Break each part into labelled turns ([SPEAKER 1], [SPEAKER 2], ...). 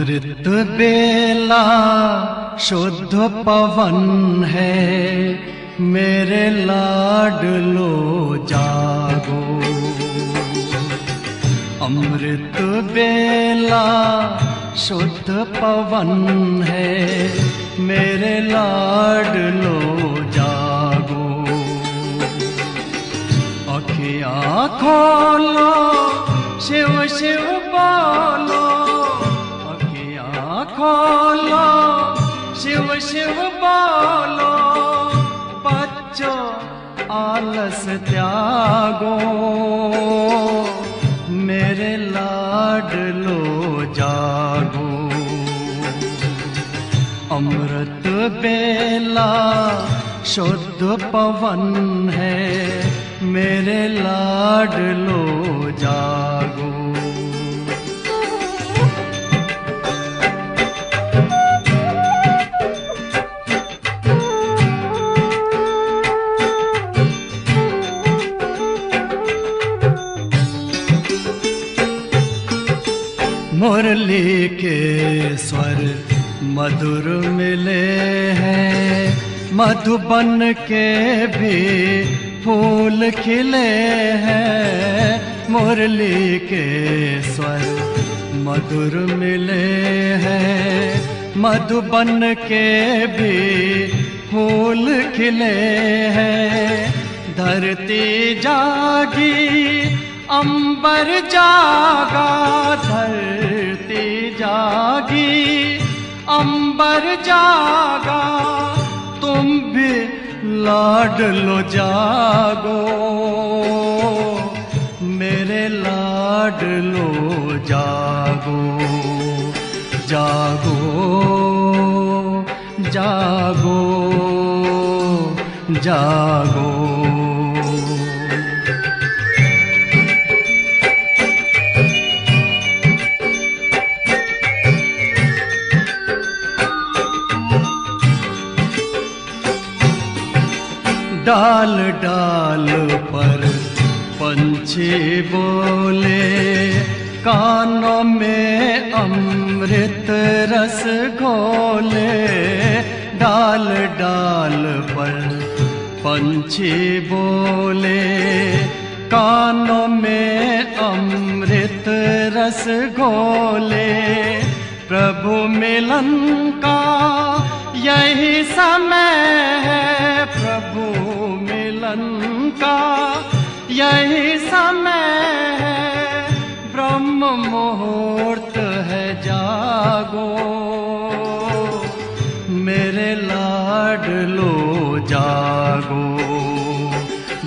[SPEAKER 1] अमृत बेला शुद्ध पवन है, मेरे लाडलो जागो। अमृत बेला शुद्ध पवन है, मेरे लाडलो जागो। अखियाँ खोलो, शिव शिव बोलो, अखियाँ खोलो, शिव शिव बोलो। बच्चों आलस त्यागो, मेरे लाडलो जागो। अमृत बेला शुद्ध पवन है, मेरे लाडलो जागो। मुरली के स्वर मधुर मिले हैं, मधुबन के भी फूल खिले हैं। मुरली के स्वर मधुर मिले हैं, मधुबन के भी फूल खिले हैं। धरती जागी, अंबर जागा, धरती जागी, अंबर जागा। तुम भी लाडलो जागो, मेरे लाडलो जागो। जागो जागो जागो। डाल डाल पर पंछी बोले, कानों में अमृत रस घोले। डाल डाल पर पंछी बोले, कानों में अमृत रस घोले। प्रभु मिलन का यही समय है, प्रभु मिलन का यही समय है। ब्रह्म मुहूर्त है, जागो, मेरे लाडलो जागो।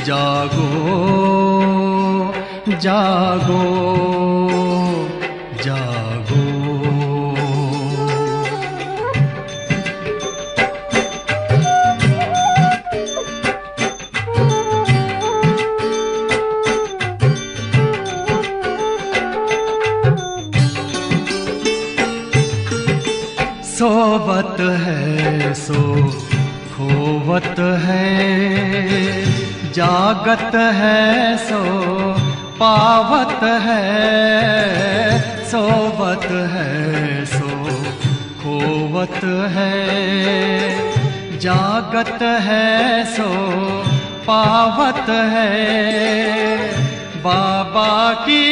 [SPEAKER 1] जागो जागो जागो। सोवत है सो खोवत है, जागत है सो पावत है। सोवत है सो खोवत है, जागत है सो पावत है। बाबा की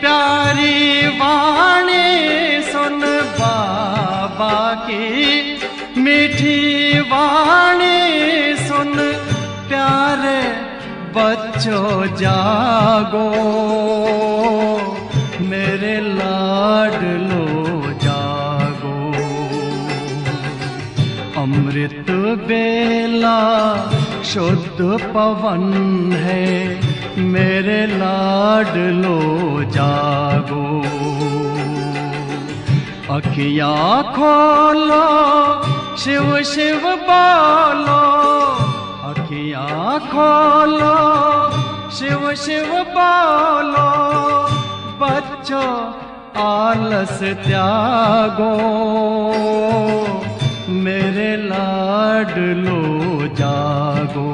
[SPEAKER 1] प्यारी वाणी सुन, बाबा की मीठी वाणी सुन। प्यारे बच्चों जागो, मेरे लाडलो जागो। अमृत बेला शुद्ध पवन है, मेरे लाडलो जागो। अखियाँ खोलो, शिव शिव बोलो, अखियाँ खोलो, शिव शिव बोलो। बच्चों आलस त्यागो, मेरे लाडलो जागो।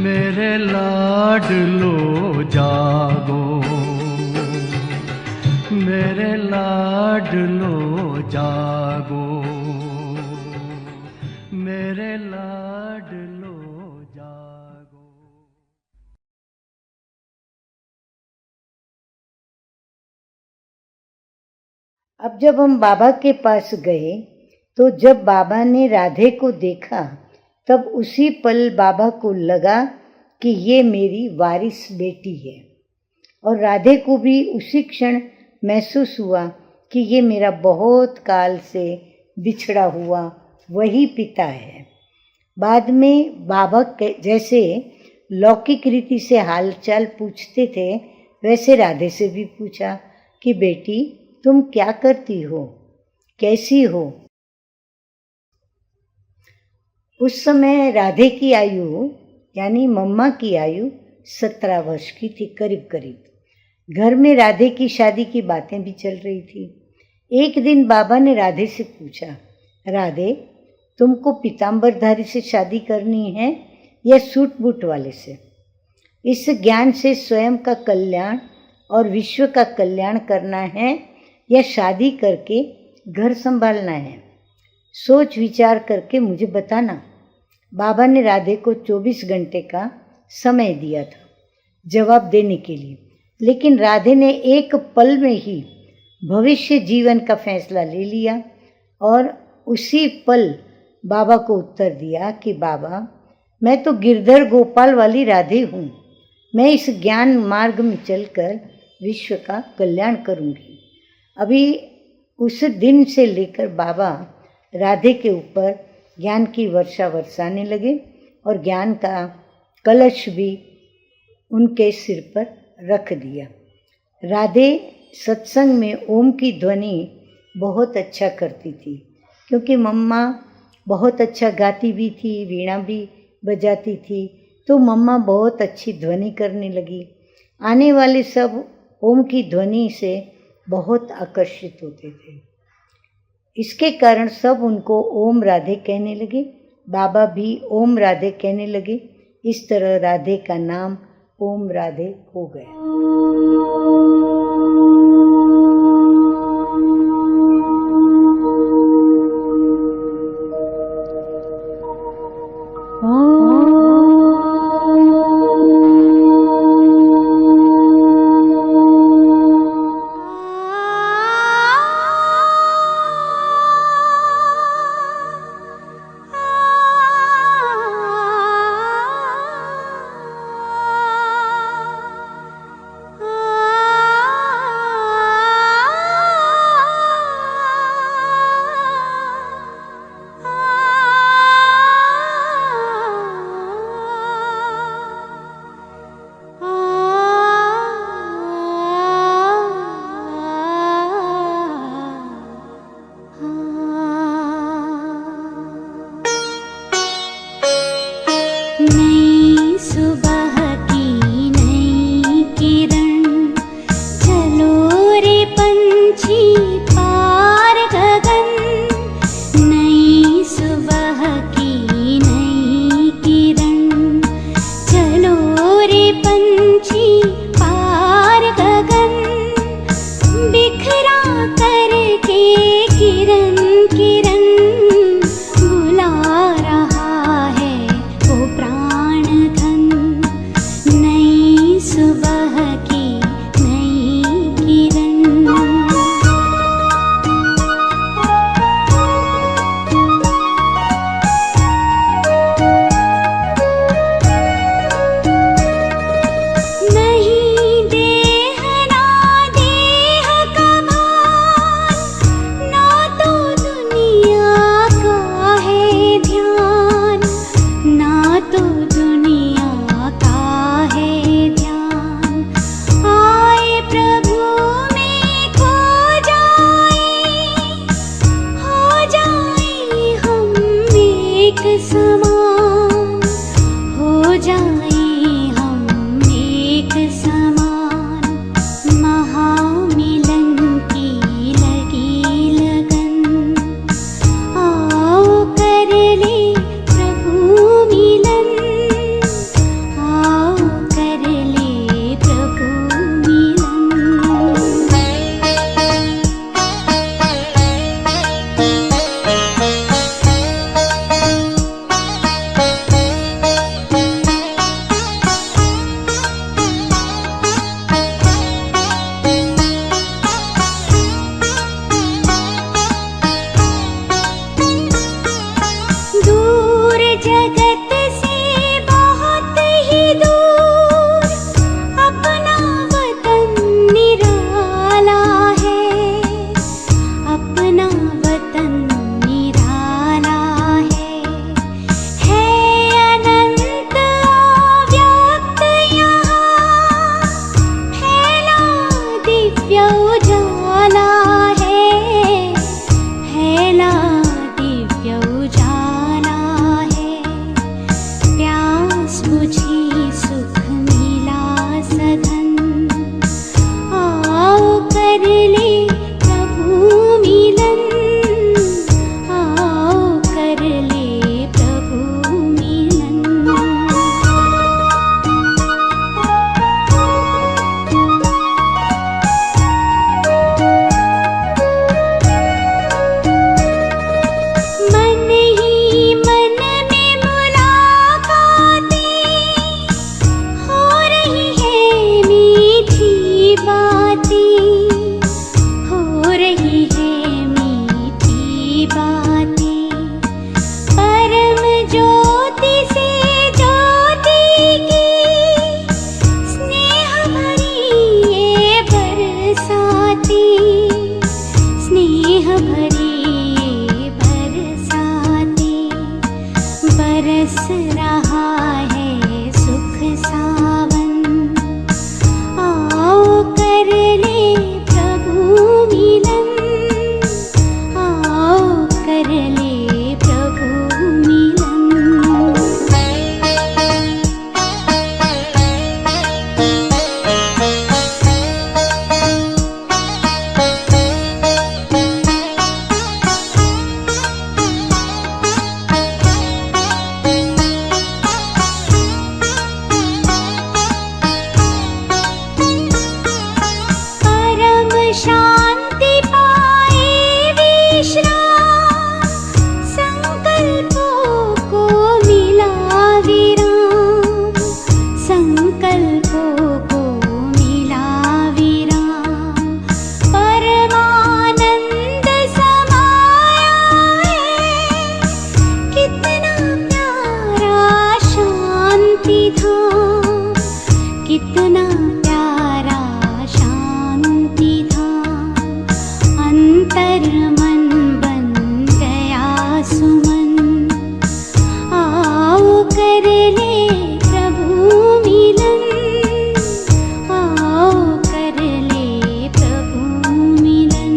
[SPEAKER 1] मेरे लाडलो जागो, मेरे लाडलो लाडलो जागो, मेरे लाडलो जागो।
[SPEAKER 2] अब जब हम बाबा के पास गए तो जब बाबा ने राधे को देखा तब उसी पल बाबा को लगा कि ये मेरी वारिस बेटी है, और राधे को भी उसी क्षण महसूस हुआ कि ये मेरा बहुत काल से बिछड़ा हुआ वही पिता है। बाद में बाबा जैसे लौकिक रीति से हालचाल पूछते थे, वैसे राधे से भी पूछा कि बेटी तुम क्या करती हो, कैसी हो। उस समय राधे की आयु यानी मम्मा की आयु 17 वर्ष की थी करीब करीब। घर में राधे की शादी की बातें भी चल रही थी। एक दिन बाबा ने राधे से पूछा, राधे तुमको पीताम्बरधारी से शादी करनी है या सूट बूट वाले से? इस ज्ञान से स्वयं का कल्याण और विश्व का कल्याण करना है या शादी करके घर संभालना है? सोच विचार करके मुझे बताना। बाबा ने राधे को 24 घंटे का समय दिया था जवाब देने के लिए, लेकिन राधे ने एक पल में ही भविष्य जीवन का फैसला ले लिया और उसी पल बाबा को उत्तर दिया कि बाबा मैं तो गिरधर गोपाल वाली राधे हूँ, मैं इस ज्ञान मार्ग में चलकर विश्व का कल्याण करूँगी। अभी उस दिन से लेकर बाबा राधे के ऊपर ज्ञान की वर्षा बरसाने लगे और ज्ञान का कलश भी उनके सिर पर रख दिया। राधे सत्संग में ओम की ध्वनि बहुत अच्छा करती थी, क्योंकि मम्मा बहुत अच्छा गाती भी थी, वीणा भी बजाती थी, तो मम्मा बहुत अच्छी ध्वनि करने लगी। आने वाले सब ओम की ध्वनि से बहुत आकर्षित होते थे। इसके कारण सब उनको ओम राधे कहने लगे, बाबा भी ओम राधे कहने लगे। इस तरह राधे का नाम ओम राधे हो गया।
[SPEAKER 3] बरस रहा है सुख सावन, आओ कर ले प्रभु मिलन, आओ कर ले प्रभु मिलन। परम शांति पाए विश्राम, संकल्पों को मिला विराम, संकल्पों को मिला विराम। परमानंद समाया है, कितना प्यारा शांति धाम, कितना प्यारा शांति धाम। अंतर मन बन गया सुमन, आओ कर ले प्रभु मिलन, आओ कर ले प्रभु मिलन।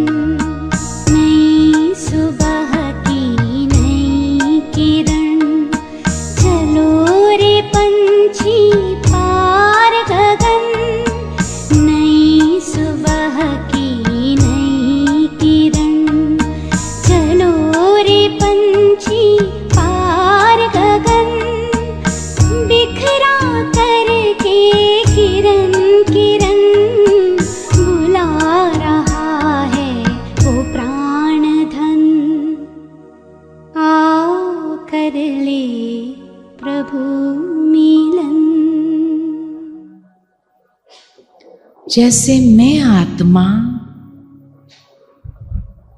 [SPEAKER 3] नई सुबह की नई किरण, चलो रे पंछी पार गगन। नई सुबह की नई किरण, चलो रे पंछी पार गगन। बिखरा करके किरण किरण, बुला रहा है वो प्राण धन, आओ कर ले प्रभु मिलन।
[SPEAKER 4] जैसे मैं आत्मा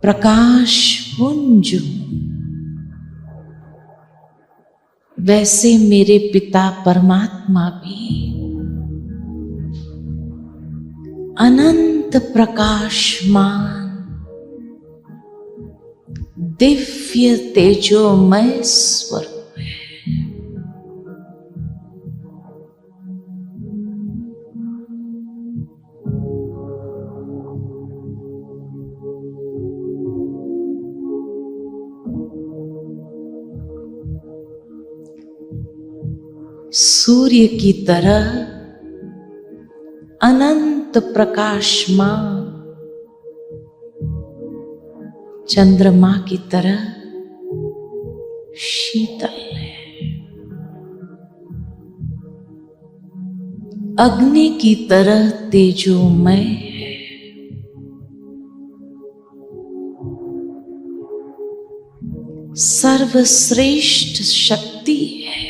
[SPEAKER 4] प्रकाश पुंज हूं, वैसे मेरे पिता परमात्मा भी अनंत प्रकाशमान दिव्य तेजोमय स्वरूप है। सूर्य की तरह अनंत प्रकाशमान, चंद्रमा की तरह शीतल है, अग्नि की तरह तेजोमय है, सर्वश्रेष्ठ शक्ति है।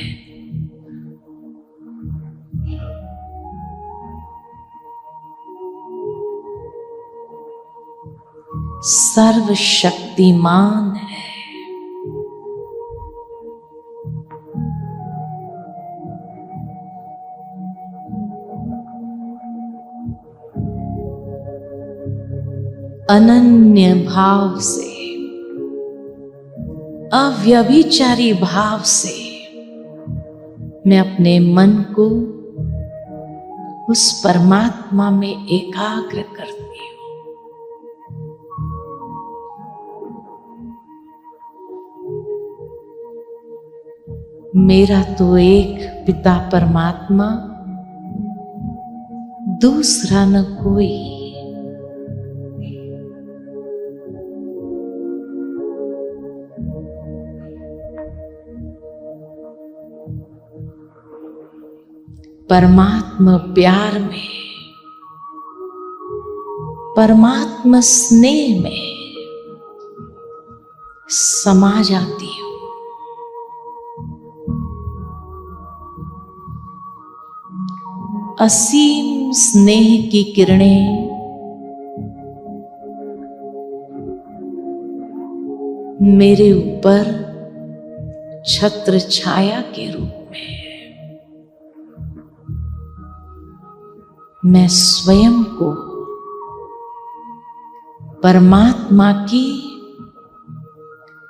[SPEAKER 4] सर्वशक्तिमान है। अनन्य भाव से, अव्यभिचारी भाव से मैं अपने मन को उस परमात्मा में एकाग्र करती हूं। मेरा तो एक पिता परमात्मा, दूसरा न कोई। परमात्मा प्यार में, परमात्मा स्नेह में समा जाती हूं। असीम स्नेह की किरणें मेरे ऊपर छत्र छाया के रूप में है। मैं स्वयं को परमात्मा की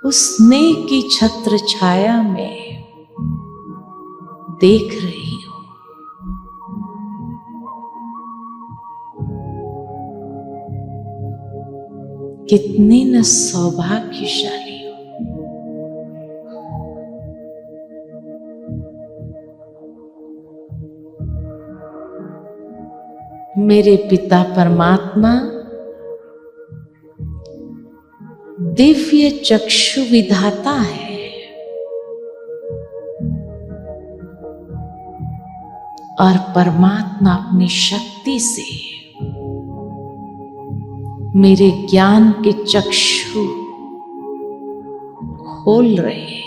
[SPEAKER 4] उस स्नेह की छत्र छाया में देख रही हूं। कितने न सौभाग्यशाली हो। मेरे पिता परमात्मा दिव्य चक्षु विधाता है और परमात्मा अपनी शक्ति से मेरे ज्ञान के चक्षु खोल रहे हैं।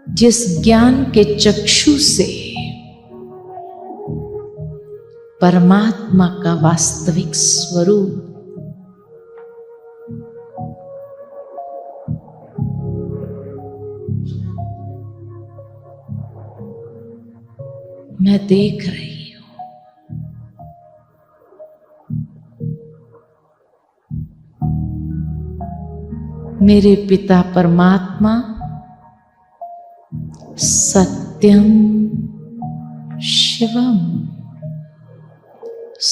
[SPEAKER 4] जिस ज्ञान के चक्षु से परमात्मा का वास्तविक स्वरूप मैं देख रही हूं। मेरे पिता परमात्मा सत्यम शिवम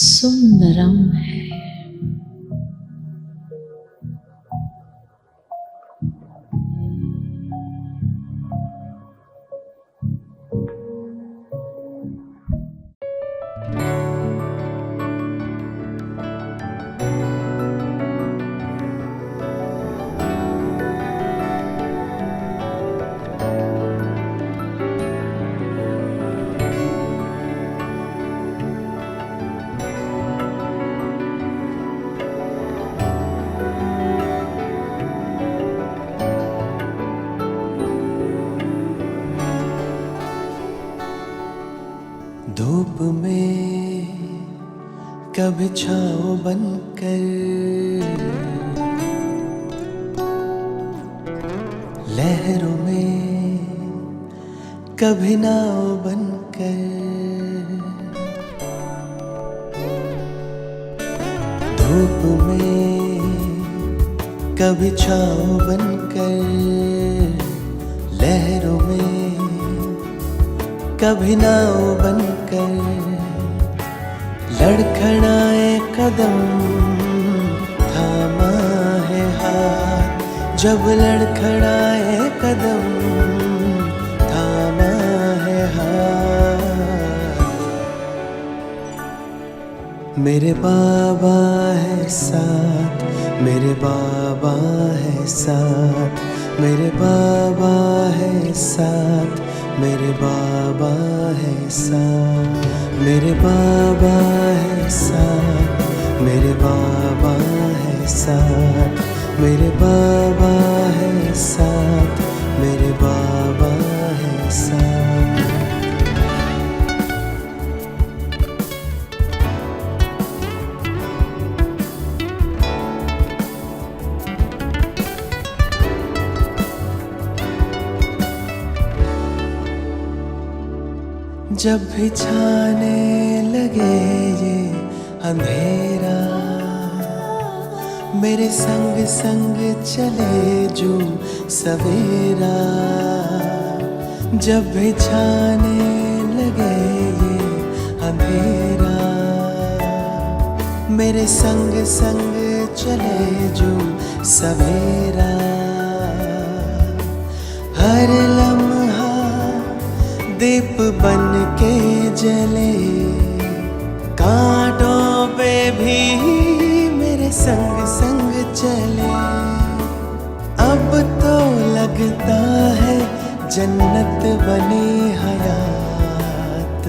[SPEAKER 4] सुंदरम है।
[SPEAKER 5] धूप में कभी छाँव बनकर, लहरों में कभी नाव बनकर, धूप में कभी छाँव बनकर, लहरों में कभी नाव बनकर, लड़खड़ाए कदम थामा है हाथ, जब लड़खड़ाए कदम थामा है हाथ। मेरे बाबा है साथ, मेरे बाबा है साथ, मेरे बाबा है साथ, मेरे बाबा है साथ, मेरे बाबा है साथ, मेरे बाबा है साथ, मेरे बाबा है साथ, मेरे बाबा है साथ। जब भी छाने लगे ये अंधेरा, मेरे संग संग चले जो सवेरा। जब भी छाने लगे ये अंधेरा, मेरे संग संग चले जो सवेरा। हर लम्हा दीप बन के जले, कांटों पे भी मेरे संग संग चले। अब तो लगता है जन्नत बनी हयात।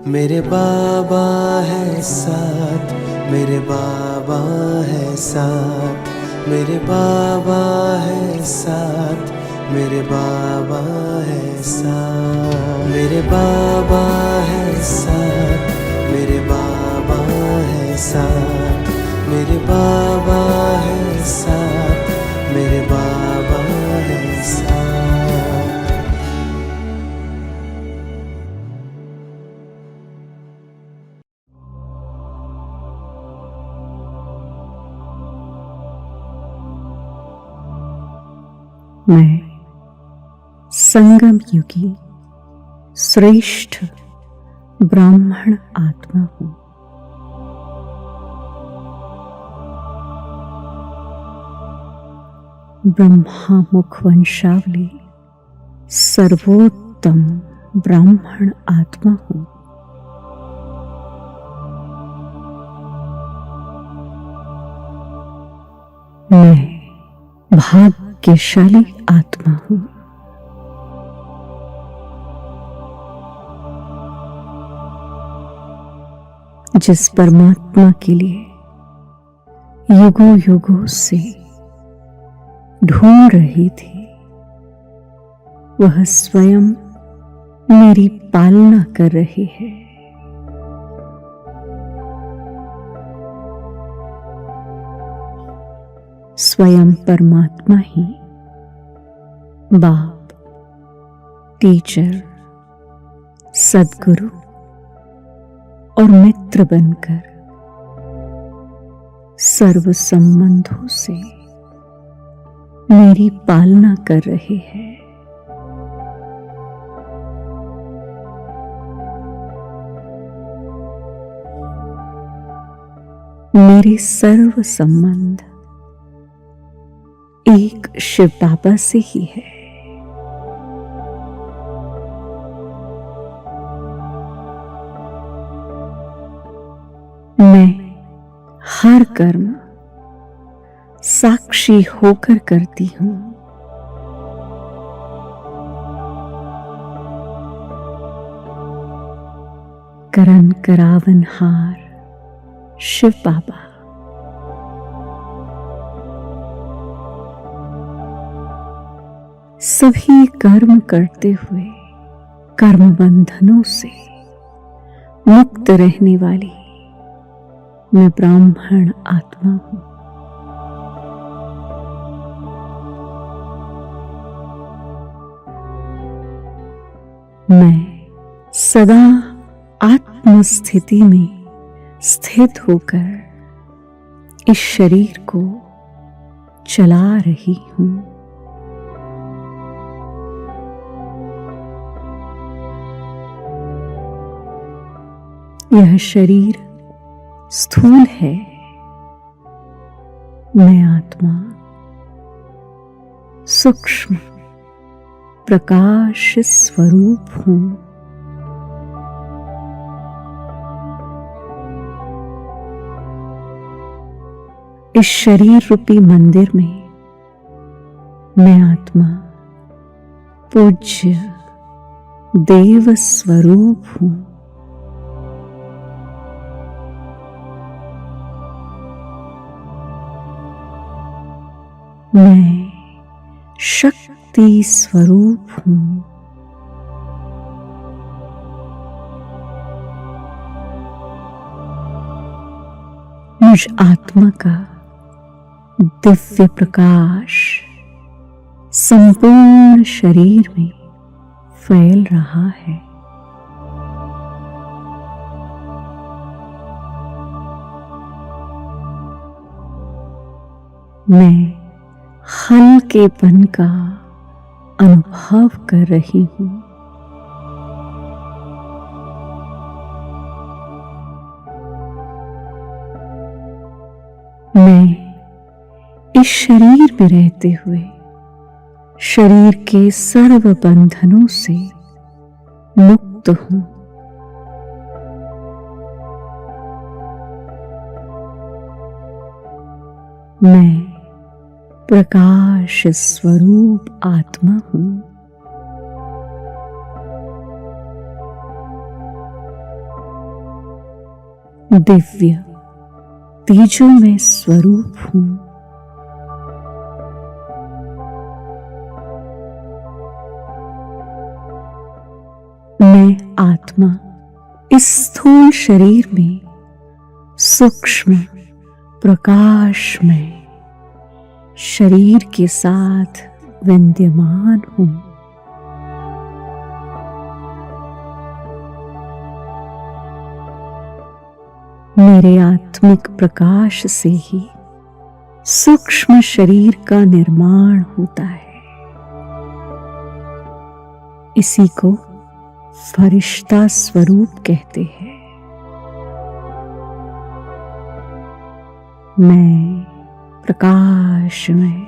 [SPEAKER 5] मेरे बाबा है साथ, मेरे बाबा है साथ, मेरे बाबा है साथ, मेरे बाबा है साथ, मेरे बाबा है साथ, मेरे बाबा है साथ, मेरे बाबा है साथ, मेरे बाबा है साथ।
[SPEAKER 6] मैं संगम युगी श्रेष्ठ ब्राह्मण आत्मा हूं। ब्रह्मा मुख वंशावली सर्वोत्तम ब्राह्मण आत्मा हूं। मैं भाग्यशाली आत्मा हूं। जिस परमात्मा के लिए युगों युगों से ढूंढ रही थी, वह स्वयं मेरी पालना कर रही है। स्वयं परमात्मा ही बाप, टीचर, सद्गुरु और मित्र बनकर सर्व संबंधों से मेरी पालना कर रहे हैं। मेरे सर्व संबंध एक शिव बाबा से ही है। मैं हर कर्म साक्षी होकर करती हूं। करन करावनहार शिव बाबा। सभी कर्म करते हुए कर्म बंधनों से मुक्त रहने वाली मैं ब्राह्मण आत्मा हूं। मैं सदा आत्मस्थिति में स्थित होकर इस शरीर को चला रही हूं। यह शरीर स्थूल है, मैं आत्मा सूक्ष्म प्रकाश स्वरूप हूं। इस शरीर रूपी मंदिर में मैं आत्मा पूज्य देव स्वरूप हूं। मैं शक्ति स्वरूप हूं। मुझ आत्मा का दिव्य प्रकाश संपूर्ण शरीर में फैल रहा है। मैं हल्केपन का अनुभव कर रही हूं। मैं इस शरीर में रहते हुए शरीर के सर्व बंधनों से मुक्त हूं। मैं प्रकाश स्वरूप आत्मा हूं। दिव्य तेजोमय स्वरूप हूं। मैं आत्मा इस स्थूल शरीर में सूक्ष्म प्रकाशमय शरीर के साथ विद्यमान हूं। मेरे आत्मिक प्रकाश से ही सूक्ष्म शरीर का निर्माण होता है। इसी को फरिश्ता स्वरूप कहते हैं। मैं प्रकाश में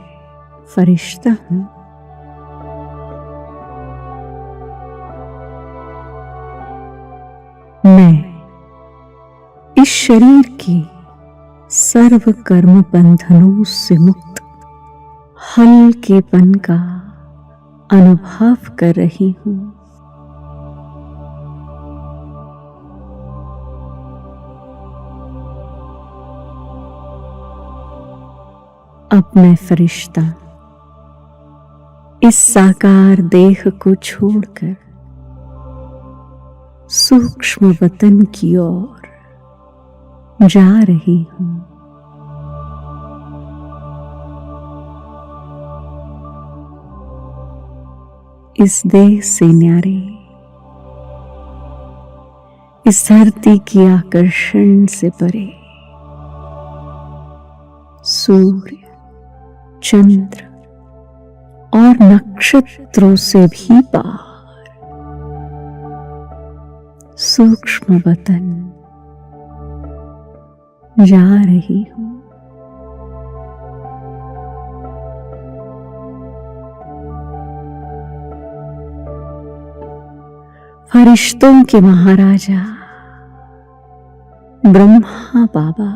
[SPEAKER 6] फरिश्ता हूं। मैं इस शरीर की सर्व कर्म बंधनों से मुक्त हल्केपन का अनुभव कर रही हूं। अब मैं फरिश्ता इस साकार देह को छोड़कर सूक्ष्म वतन की ओर जा रही हूं। इस देह से न्यारे इस धरती की आकर्षण से परे सूर्य, चंद्र और नक्षत्रों से भी पार सूक्ष्म वतन जा रही हूं। फरिश्तों के महाराजा ब्रह्मा बाबा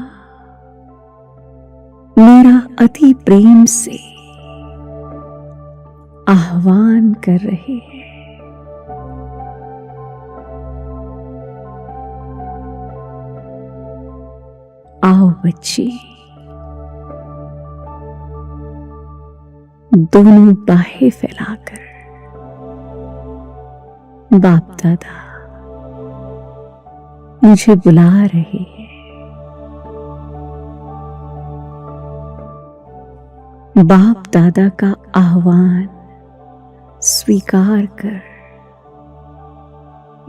[SPEAKER 6] मेरा अति प्रेम से आह्वान कर रहे हैं। आओ बच्चे, दोनों बाहें फैलाकर बाप दादा मुझे बुला रहे हैं। बाप दादा का आह्वान स्वीकार कर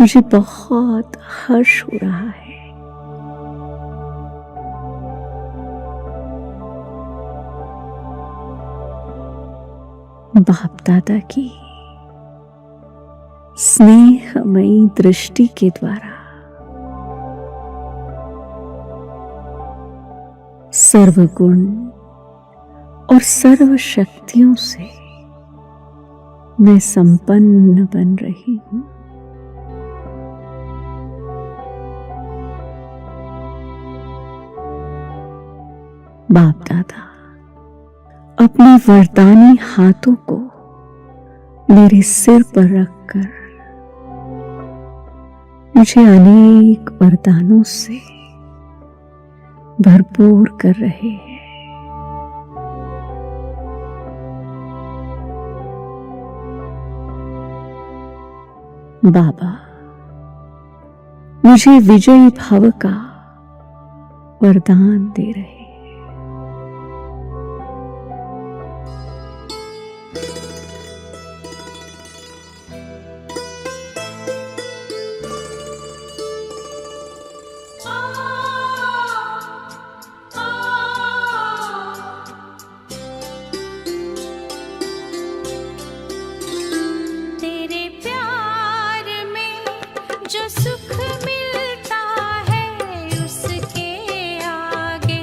[SPEAKER 6] मुझे बहुत हर्ष हो रहा है। बाप दादा की स्नेहमयी दृष्टि के द्वारा सर्वगुण और सर्व शक्तियों से मैं संपन्न बन रही हूं। बाप दादा अपने वरदानी हाथों को मेरे सिर पर रखकर मुझे अनेक वरदानों से भरपूर कर रहे हैं। बाबा मुझे विजयी भाव का वरदान दे रहे हैं।
[SPEAKER 3] तेरे प्यार में जो सुख मिलता है उसके आगे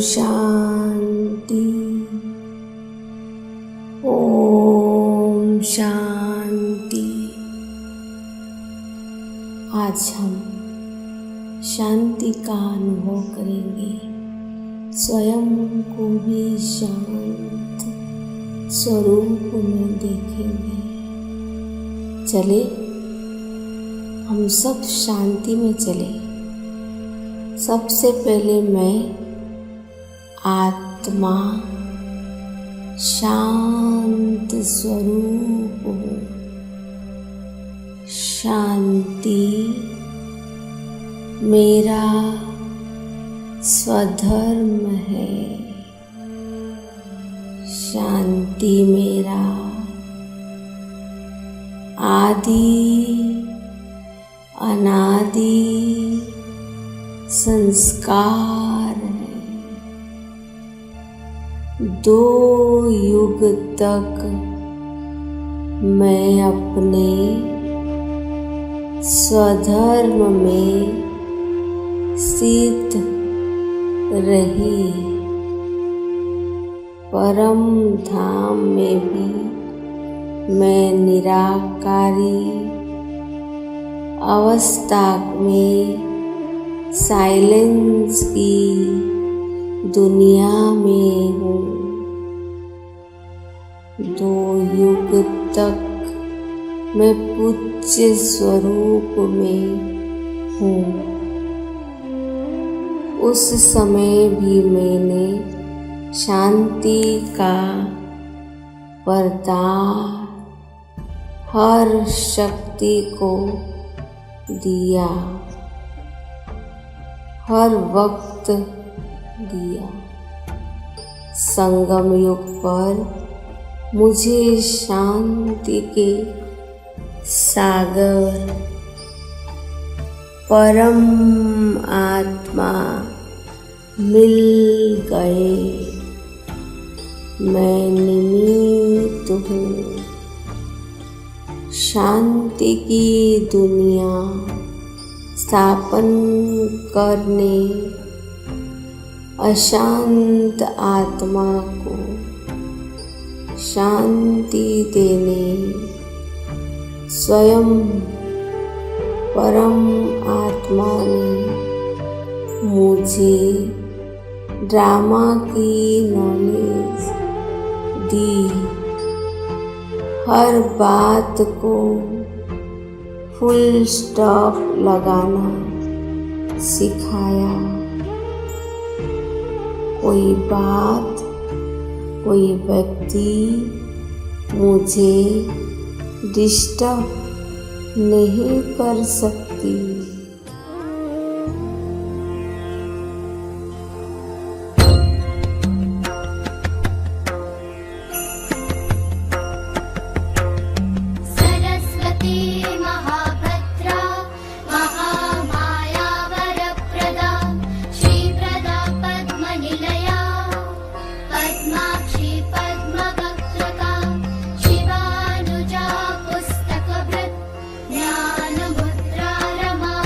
[SPEAKER 7] शांति, ओम शांति। आज हम शांति का अनुभव करेंगे, स्वयं को भी शांत स्वरूप में देखेंगे। चले हम सब शांति में चले। सबसे पहले मैं आत्मा शांत स्वरूप हूँ। शांति मेरा स्वधर्म है। शांति मेरा आदि अनादि संस्कार है। 2 युग तक मैं अपने स्वधर्म में स्थित रही। परम धाम में भी मैं निराकारी अवस्था में साइलेंस की दुनिया में हूँ। 2 युग तक मैं पूज्य स्वरूप में हूँ। उस समय भी मैंने शांति का वरदान हर शक्ति को दिया, हर वक्त दिया। संगम युग पर मुझे शांति के सागर परम आत्मा मिल गए। मैं निमित्त हूँ। शांति की दुनिया स्थापन करने, अशांत आत्मा को शांति देने स्वयं परम आत्मा ने मुझे ड्रामा की नॉलेज दी। हर बात को फुल स्टॉप लगाना सिखाया। कोई बात, कोई व्यक्ति मुझे डिस्टर्ब नहीं कर सकती।
[SPEAKER 3] ज्ञानमुद्रा रमा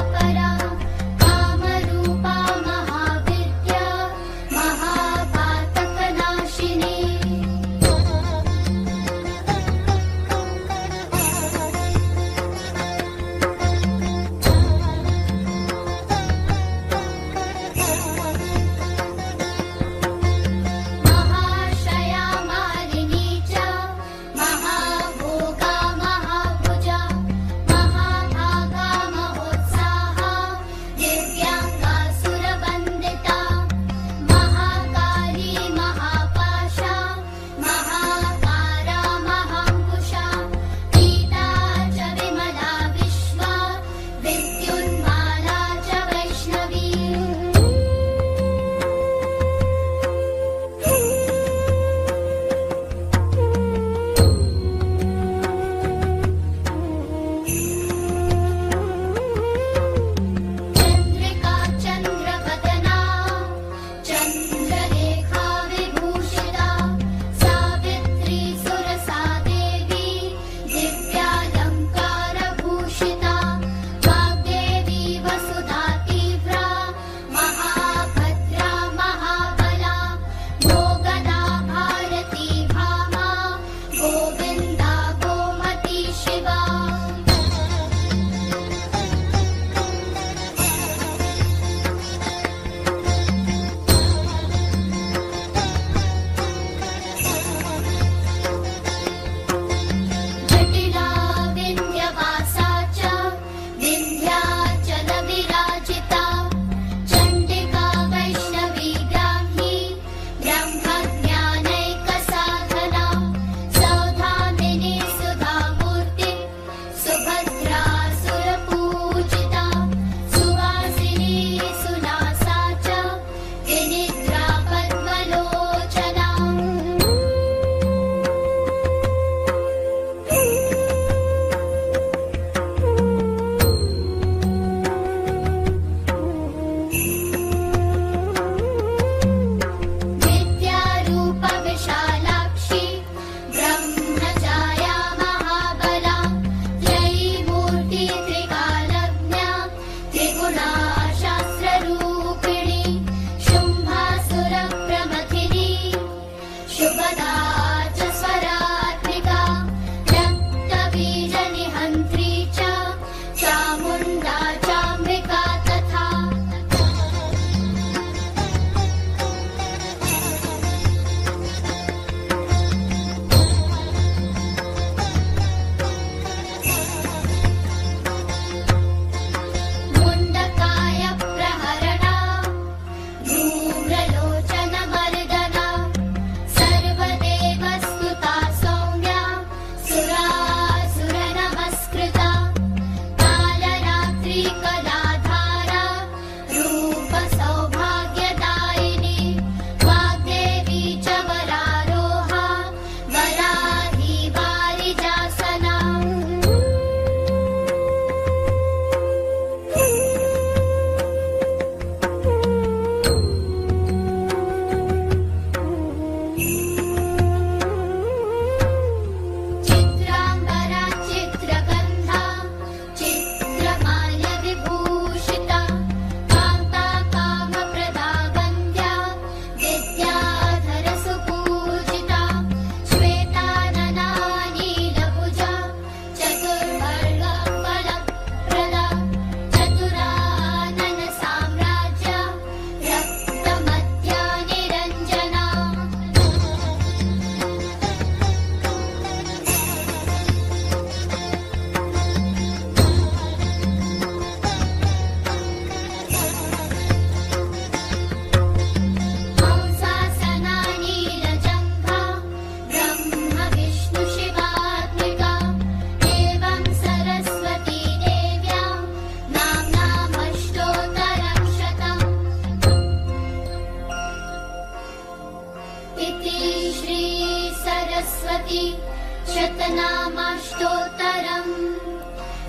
[SPEAKER 3] इति श्री सरस्वती शतनामाष्टोत्तरम्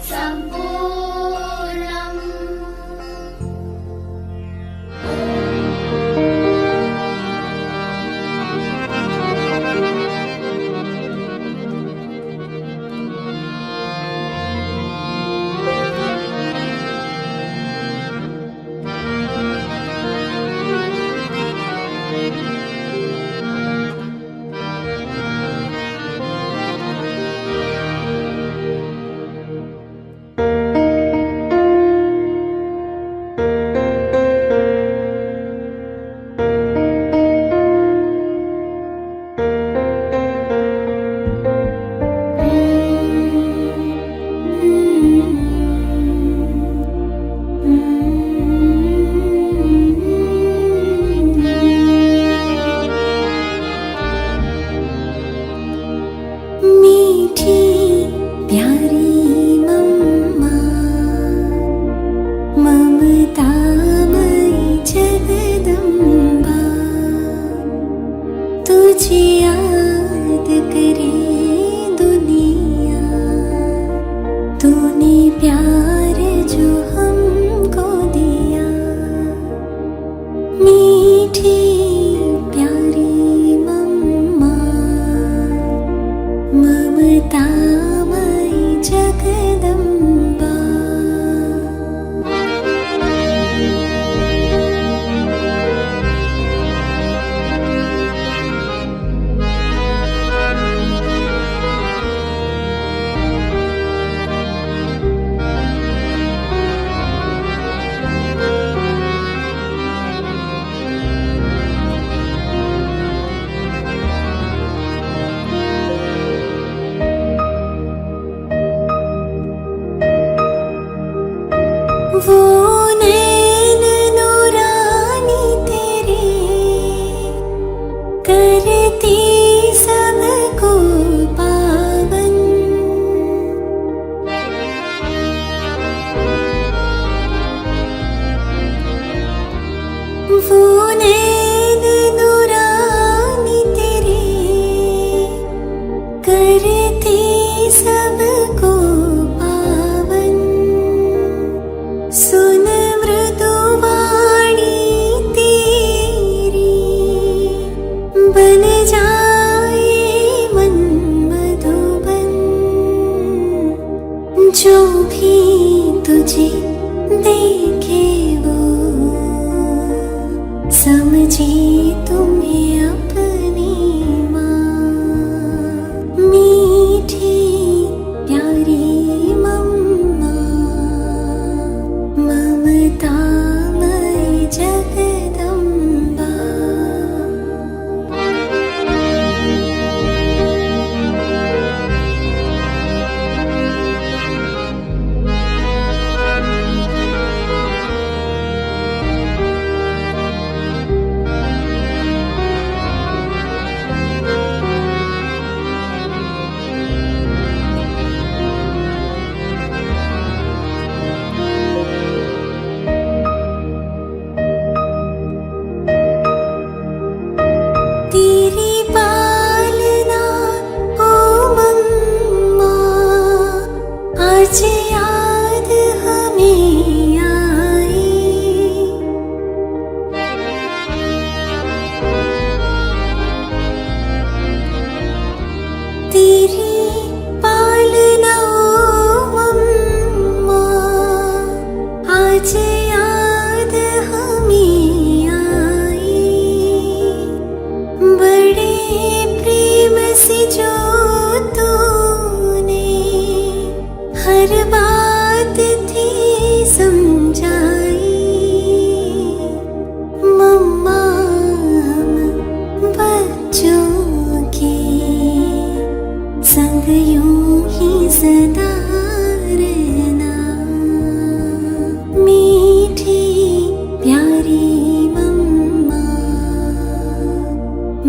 [SPEAKER 3] सम्पूर्णम्।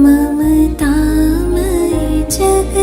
[SPEAKER 3] ममतामय जगदम्बा।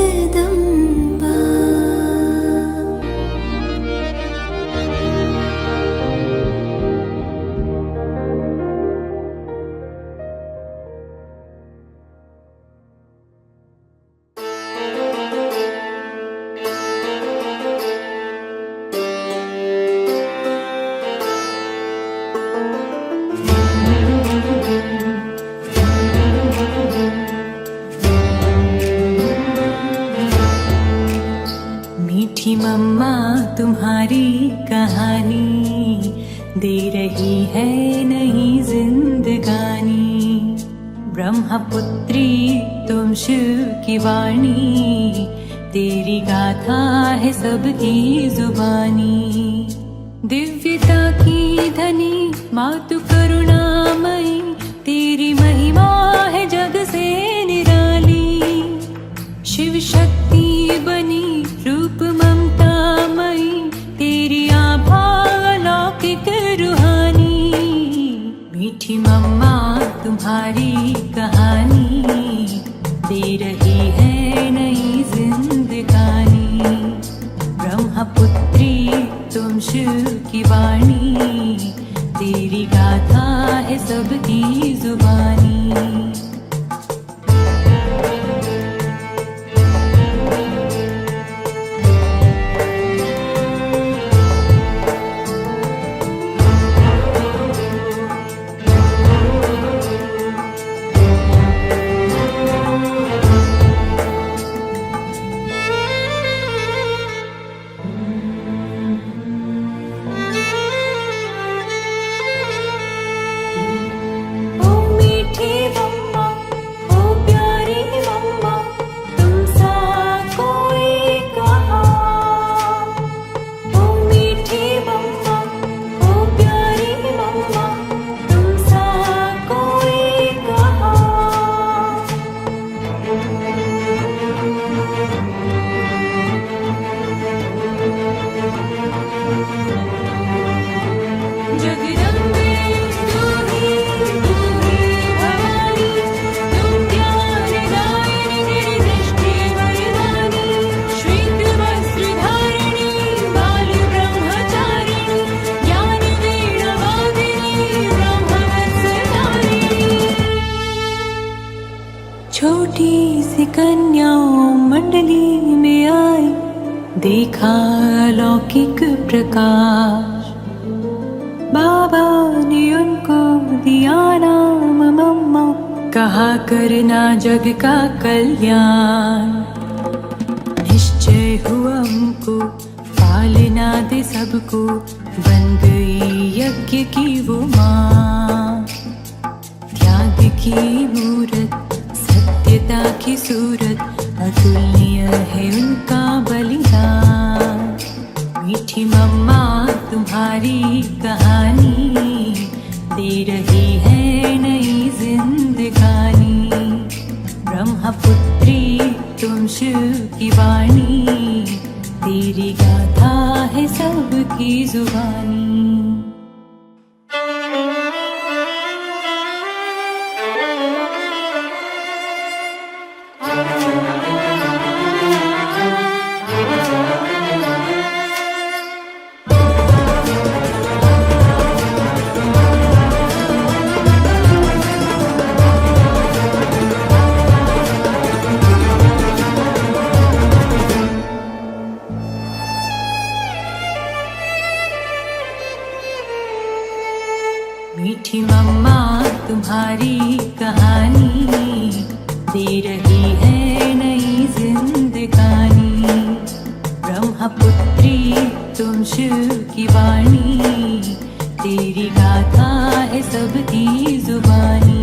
[SPEAKER 8] मम्मा तुम्हारी कहानी दे रही है नई जिंदगानी। ब्रह्मपुत्री तुम शिव की वाणी, तेरी गाथा है सबकी जुबानी। दिव्यता की धनी मातु करुणामयी, तेरी महिमा है जग से निराली। शिव शक्ति बनी रूप ममतामयी, तेरी आभा अलौकिक रूहानी। मीठी मम्मा तुम्हारी कहानी दे रही है नई जिंदगानी। ब्रह्मपुत्री तुम शिव की वाणी, तेरी गाथा है सबकी जुबानी। छोटी सी कन्याओं मंडली में आई, देखा अलौकिक प्रकाश। बाबा ने उनको दिया नाम मम्मा, कहा करना जग का कल्याण। निश्चय हुआ हमको पालना दे सबको, बन गई यज्ञ की वो माँ। त्याग की मूरत सत्यता की सूरत, अतुलनीय है उनका बलिदान। मीठी मम्मा तुम्हारी कहानी दे रही है नई जिंदगानी। ब्रह्मपुत्री तुम शिव की वाणी, तेरी गाथा है सबकी जुबानी। मीठी मम्मा तुम्हारी कहानी दे रही है नई जिंदगानी। ब्रह्मपुत्री तुम शिव की वाणी, तेरी गाथा है सबकी जुबानी।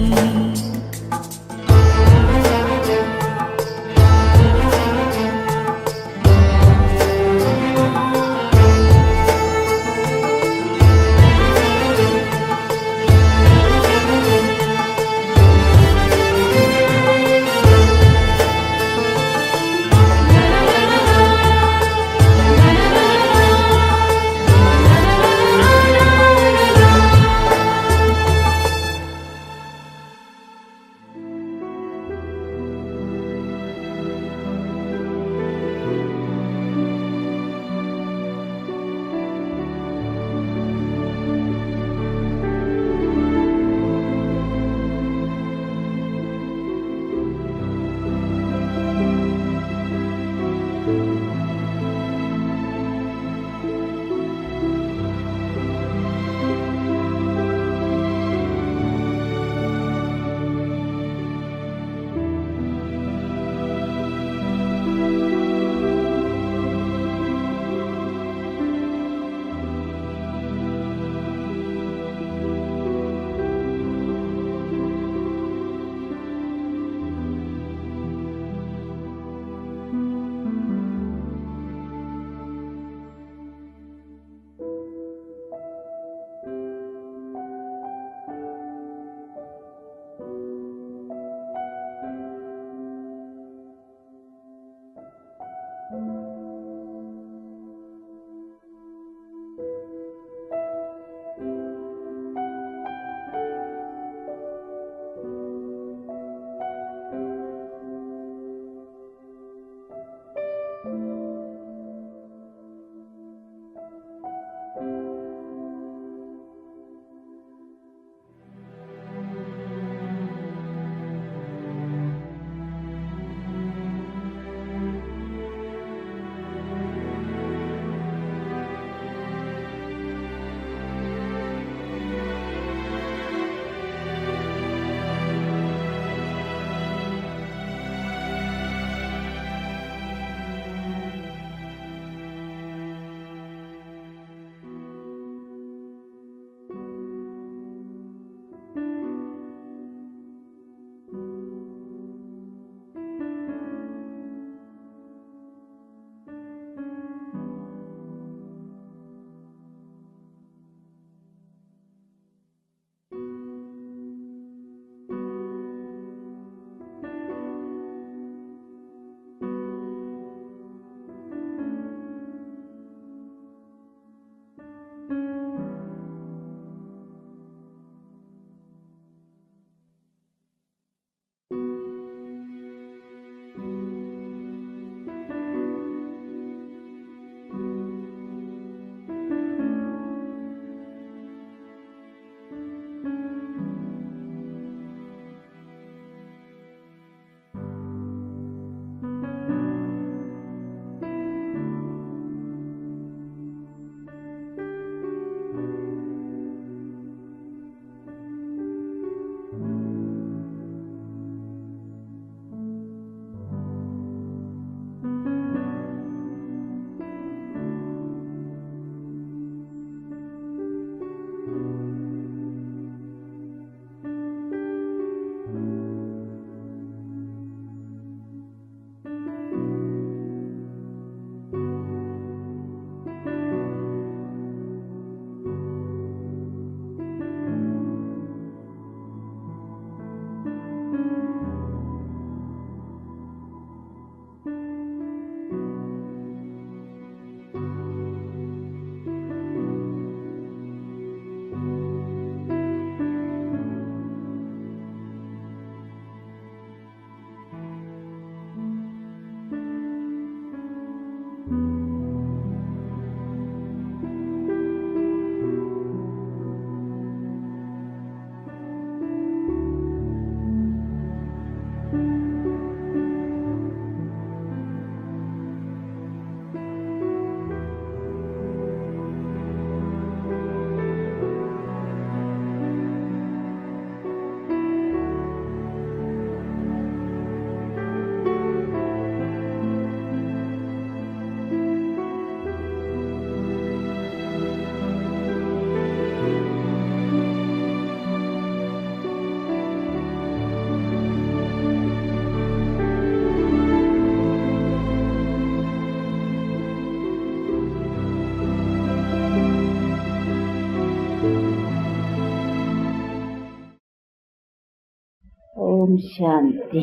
[SPEAKER 9] शांति।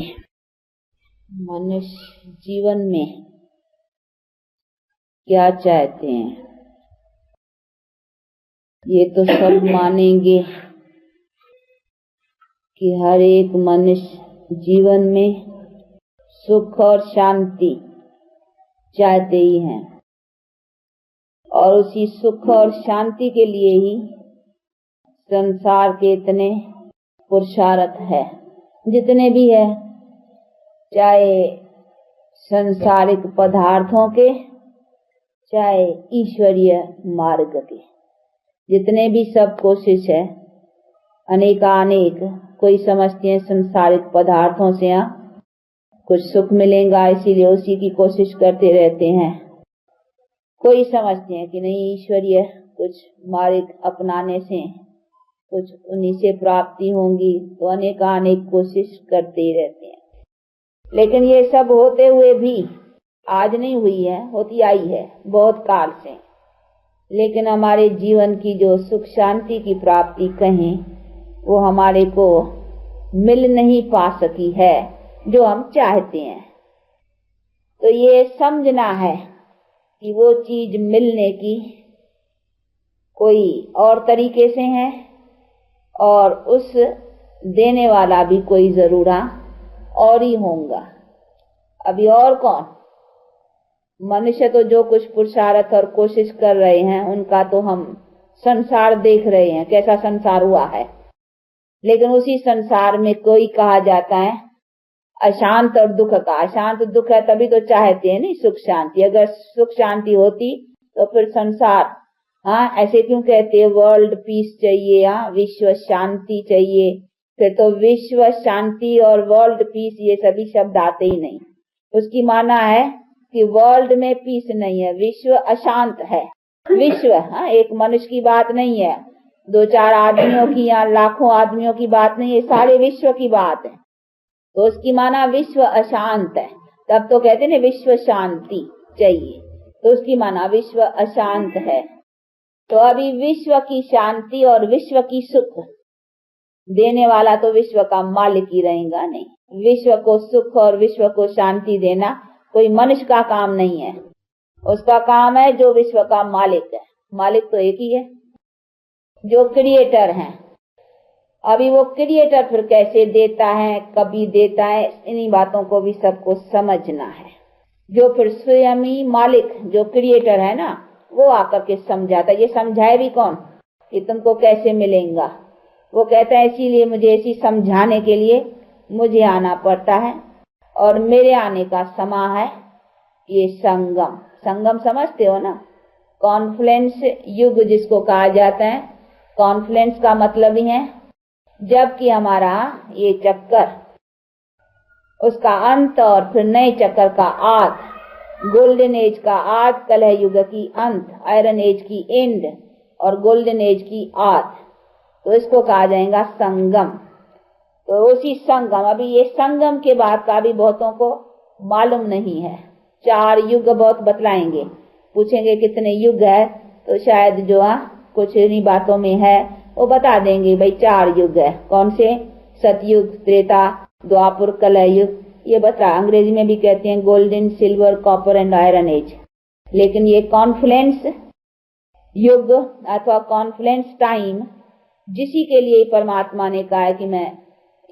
[SPEAKER 9] मनुष्य जीवन में क्या चाहते हैं, ये तो सब मानेंगे कि हर एक मनुष्य जीवन में सुख और शांति चाहते ही हैं, और उसी सुख और शांति के लिए ही संसार के इतने पुरुषार्थ है जितने भी है, चाहे संसारिक पदार्थों के चाहे ईश्वरीय मार्ग के, जितने भी सब कोशिश है अनेकानेक। कोई समझते हैं संसारिक पदार्थों से कुछ सुख मिलेगा इसीलिए उसी की कोशिश करते रहते हैं। कोई समझते हैं कि नहीं, ईश्वरीय कुछ मार्ग अपनाने से कुछ उन्हीं से प्राप्ति होंगी, तो अनेकानेक कोशिश करते ही रहते हैं। लेकिन ये सब होते हुए भी आज नहीं हुई है, होती आई है बहुत काल से। लेकिन हमारे जीवन की जो सुख शांति की प्राप्ति कहें, वो हमारे को मिल नहीं पा सकी है जो हम चाहते हैं। तो ये समझना है कि वो चीज मिलने की कोई और तरीके से है, और उस देने वाला भी कोई जरूर और ही होगा। अभी और कौन? मनुष्य तो जो कुछ पुरुषार्थ और कोशिश कर रहे हैं उनका तो हम संसार देख रहे हैं कैसा संसार हुआ है। लेकिन उसी संसार में कोई कहा जाता है अशांत और दुख का। अशांत दुख है तभी तो चाहते हैं नहीं सुख शांति। अगर सुख शांति होती तो फिर संसार, ऐसे क्यों कहते हैं वर्ल्ड पीस चाहिए, विश्व शांति चाहिए। फिर तो विश्व शांति और वर्ल्ड पीस ये सभी शब्द आते ही नहीं। उसकी माना है कि वर्ल्ड में पीस नहीं है, विश्व अशांत है। विश्व एक मनुष्य की बात नहीं है, दो चार आदमियों की या लाखों आदमियों की बात नहीं है, सारे विश्व की बात है। तो उसकी माना विश्व अशांत है, तब तो कहते हैं विश्व शांति चाहिए। तो उसकी माना विश्व अशांत है। तो अभी विश्व की शांति और विश्व की सुख देने वाला तो विश्व का मालिक ही रहेगा नहीं। विश्व को सुख और विश्व को शांति देना कोई मनुष्य का काम नहीं है, उसका काम है जो विश्व का मालिक है। मालिक तो एक ही है जो क्रिएटर है। अभी वो क्रिएटर फिर कैसे देता है, कभी देता है, इन्हीं बातों को भी सबको समझना है। जो फिर स्वयं ही मालिक जो क्रिएटर है ना, वो आकर के समझाता है। ये समझाए भी कौन कि तुमको कैसे मिलेगा, वो कहता है इसीलिए मुझे ऐसी समझाने के लिए मुझे आना पड़ता है, और मेरे आने का समय है ये संगम। संगम समझते हो ना, कॉन्फ्लुएंस युग जिसको कहा जाता है। कॉन्फ्लुएंस का मतलब ही है जबकि हमारा ये चक्कर उसका अंत और फिर नए चक्कर का आद, गोल्डन एज का आद, कलह युग की अंत, आयरन एज की एंड और गोल्डन एज की आद, तो इसको कहा जाएगा संगम। तो उसी संगम, अभी ये संगम के बाद का भी बहुतों को मालूम नहीं है। 4 युग बहुत बतलाएंगे, पूछेंगे कितने युग है, तो शायद जो कुछ इन्हीं बातों में है वो बता देंगे भाई 4 युग है। कौन से? सतयुग, त्रेता, द्वापर, कलह युग। ये बता, अंग्रेजी में भी कहते हैं golden, silver, copper and iron age. लेकिन ये कॉन्फ्लुएंस युग अथवा कॉन्फ्लुएंस टाइम, जिसी के लिए परमात्मा ने कहा है कि मैं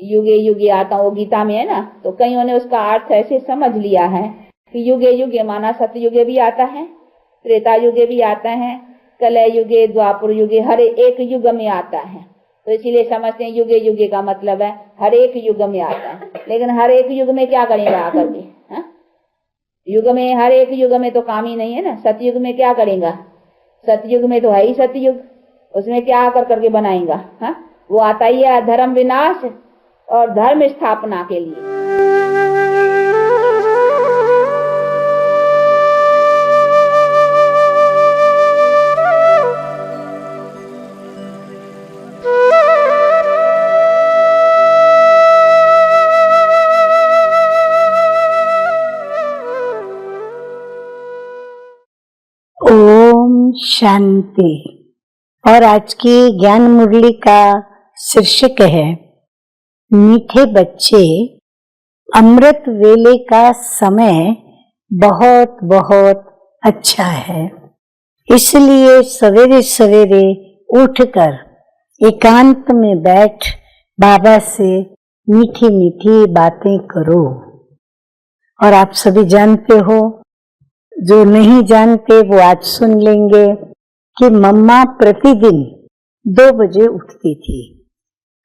[SPEAKER 9] युगे युगे आता हूँ, वो गीता में है ना। तो कईयों ने उसका अर्थ ऐसे समझ लिया है कि युगे युगे माना सतयुगे भी आता है, त्रेता युगे भी आता है, कलह युगे, द्वापर युगे, हर एक युग में आता है। तो इसीलिए समझते हैं युगे युगे का मतलब है हर एक युग में आता है। लेकिन हर एक युग में क्या करेंगे आकर के? युग में, हर एक युग में तो काम ही नहीं है ना। सतयुग में क्या करेगा? सतयुग में तो है ही सतयुग, उसमें क्या आकर करके बनाएगा? वो आता ही है धर्म विनाश और धर्म स्थापना के लिए।
[SPEAKER 2] ओम शांति। और आज की ज्ञान मुरली का शीर्षक है मीठे बच्चे, अमृत वेले का समय बहुत बहुत अच्छा है। इसलिए सवेरे सवेरे उठकर एकांत में बैठ बाबा से मीठी मीठी बातें करो। और आप सभी जानते हो, जो नहीं जानते वो आज सुन लेंगे कि मम्मा प्रतिदिन 2 बजे उठती थी।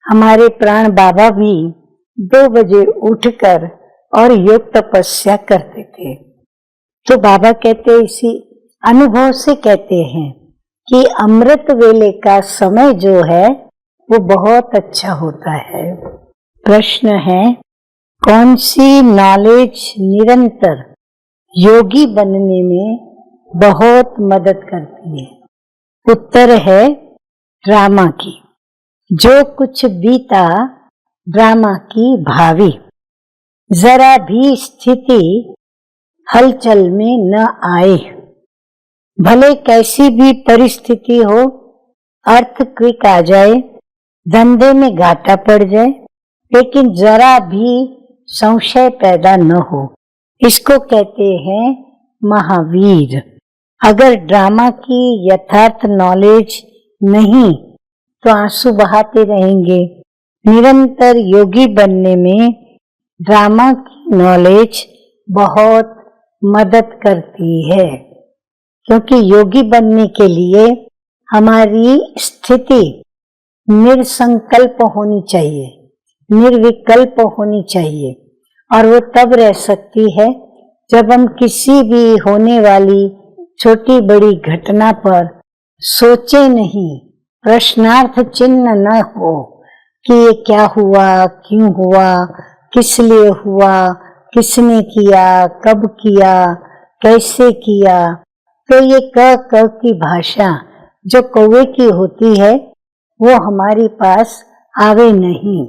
[SPEAKER 2] हमारे प्राण बाबा भी 2 बजे उठकर और योग तपस्या करते थे। तो बाबा कहते, इसी अनुभव से कहते हैं कि अमृत वेले का समय जो है वो बहुत अच्छा होता है। प्रश्न है, कौन सी नॉलेज निरंतर योगी बनने में बहुत मदद करती है? उत्तर है ड्रामा की। जो कुछ बीता ड्रामा की भावी, जरा भी स्थिति हलचल में न आए। भले कैसी भी परिस्थिति हो, अर्थक्वेक आ जाए, धंधे में घाटा पड़ जाए, लेकिन जरा भी संशय पैदा न हो। इसको कहते हैं महावीर। अगर ड्रामा की यथार्थ नॉलेज नहीं तो आंसू बहाते रहेंगे। निरंतर योगी बनने में ड्रामा की नॉलेज बहुत मदद करती है, क्योंकि योगी बनने के लिए हमारी स्थिति निर्संकल्प होनी चाहिए, निर्विकल्प होनी चाहिए। और वो तब रह सकती है जब हम किसी भी होने वाली छोटी बड़ी घटना पर सोचे नहीं, प्रश्नार्थ चिन्ह न हो कि ये क्या हुआ, क्यों हुआ, किस लिए हुआ, किसने किया, कब किया, कैसे किया। तो ये क की भाषा जो कौवे की होती है वो हमारे पास आवे नहीं,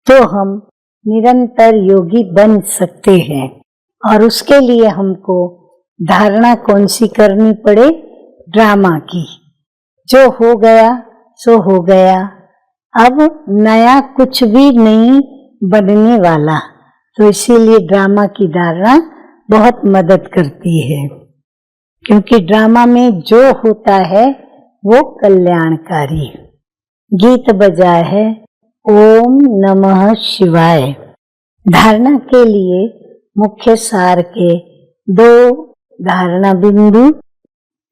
[SPEAKER 2] तो हम निरंतर योगी बन सकते हैं। और उसके लिए हमको धारणा कौन सी करनी पड़े? ड्रामा की। जो हो गया सो हो गया, अब नया कुछ भी नहीं बनने वाला। तो इसीलिए ड्रामा की धारणा बहुत मदद करती है, क्योंकि ड्रामा में जो होता है वो कल्याणकारी। गीत बजा है ओम नमः शिवाय। धारणा के लिए मुख्य सार के 2 धारणा बिंदु।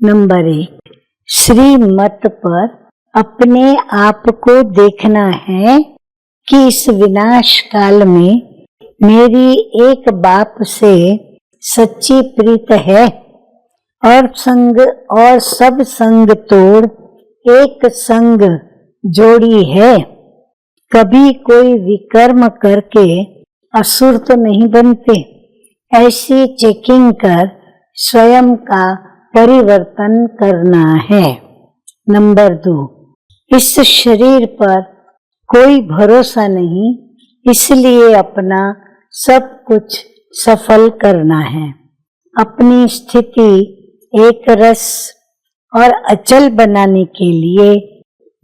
[SPEAKER 2] नंबर 1, श्रीमत पर अपने आप को देखना है कि इस विनाश काल में मेरी एक बाप से सच्ची प्रीत है और संग और सब संग तोड़ एक संग जोड़ी है। कभी कोई विकर्म करके असुर तो नहीं बनते। ऐसी चेकिंग कर स्वयं का परिवर्तन करना है। नंबर 2, इस शरीर पर कोई भरोसा नहीं, इसलिए अपना सब कुछ सफल करना है। अपनी स्थिति एक रस और अचल बनाने के लिए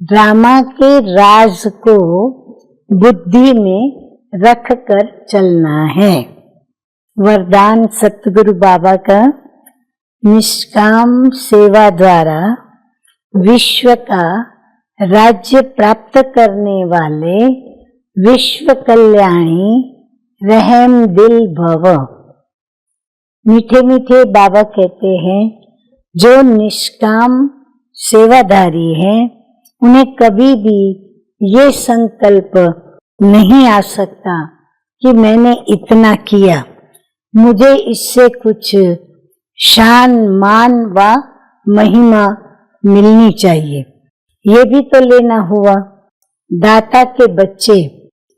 [SPEAKER 2] ड्रामा के राज को बुद्धि में रख कर चलना है। वरदान सतगुरु बाबा का, निष्काम सेवा द्वारा विश्व का राज्य प्राप्त करने वाले विश्व कल्याणी रहम दिल भव। मीठे मीठे बाबा कहते हैं, जो निष्काम सेवाधारी हैं उन्हें कभी भी ये संकल्प नहीं आ सकता कि मैंने इतना किया, मुझे इससे कुछ शान मान व महिमा मिलनी चाहिए। ये भी तो लेना हुआ। दाता के बच्चे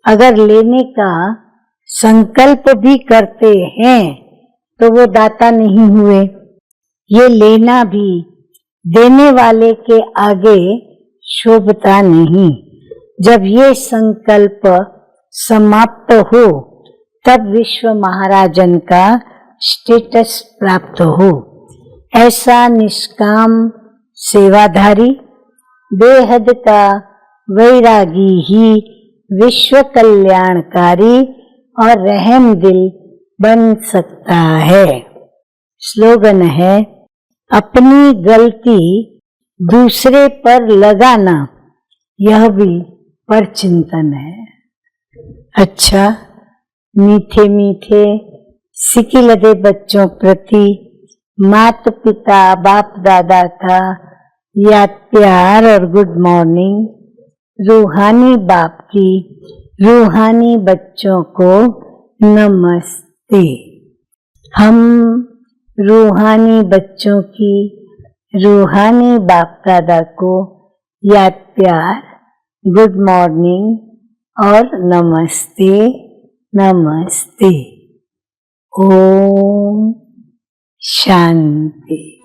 [SPEAKER 2] अगर लेने का संकल्प भी करते हैं तो वो दाता नहीं हुए। ये लेना भी देने वाले के आगे शोभता नहीं। जब ये संकल्प समाप्त हो तब विश्व महाराजन का स्टेटस प्राप्त हो। ऐसा निष्काम सेवाधारी बेहद का वैरागी ही विश्व कल्याणकारी और रहम दिल बन सकता है। स्लोगन है, अपनी गलती दूसरे पर लगाना यह भी परचिंतन है। अच्छा, मीठे मीठे सिकिलदे बच्चों प्रति माता पिता बाप दादा का याद प्यार और गुड मॉर्निंग। रूहानी बाप की रूहानी बच्चों को नमस्ते। हम रूहानी बच्चों की रूहानी बाप दादा को याद प्यार, गुड मॉर्निंग और नमस्ते नमस्ते। ओम शांति।